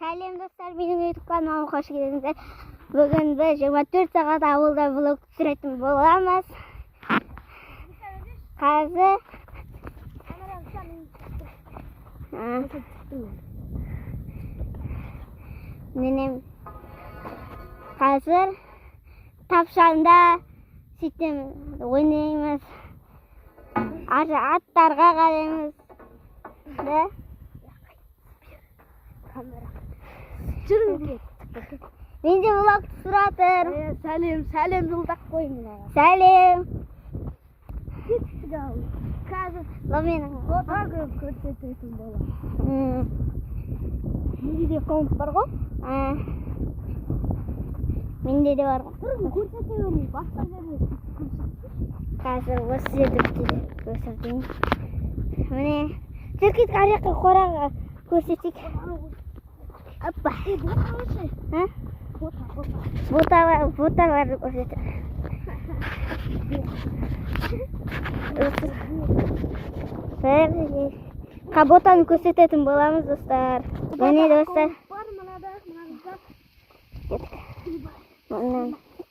Сәлем достар, менің YouTube каналыма қош келдіңіздер. Бүгін біз 24 сағат ауылда влог түсіретін боламыз. Қазір тапшанда сөйтем ойнаймыз. Аттарға қараймыз. Мен де влог түсіратыр. Сәлем жылдақ қойын. Сәлем. Қазір менің фото көрсететін боламын. Менде де аккаунт бар ғой? Менде де бар ғой. Көрсете бермей, басқа жерде Қазір осы жерде көрсетейін. Міне, жүркет қараққа қораға көрсетейік. Апа. Боталарды көрсетіп. Ботаны көрсететін боламыз, достар. Міне, достар.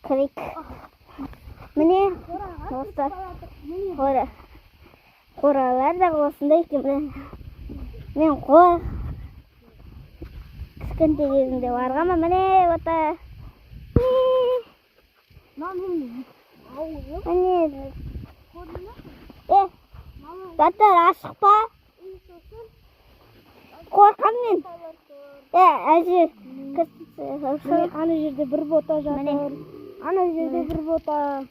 Крик. Міне, достар. Қоралар да осындай екен. Мен қор кішкентай кезімде барғанмын. Міне, бота. Міне. Заттар ашық па? Қорқам мен. Әже. Ана жерде бір бота жатыр. Ана жерде бір бота.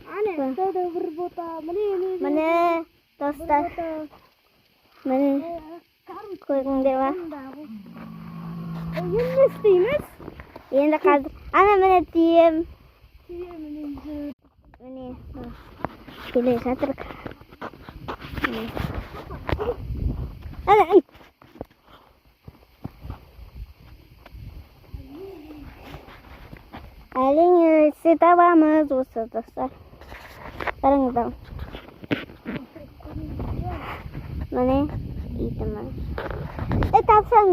Ана жерде бір бота. Міне, достар. Міне. Көрдіңдер ма? Енді не істейміз? Енді қазір. Ана міне тием. Міне. Келе жатырық. Әрине, сіз табамыз осы, достар. Қараңыздар. Міне, итіміз. Тапсаң.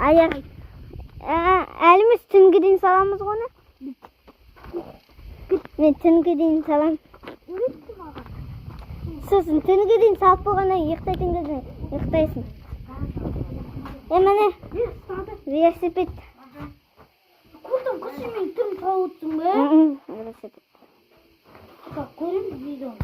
Аяқ. Әліміз түнге дейін саламыз ғона. Мен түнге дейін салам. Сосын түнге дейін салып болғанда ұйықтайтын кезде ұйықтайсың. Міне, велосипед. Құртым күшімен түн сауытсың бе? Велосипед. Көреміз видеоны.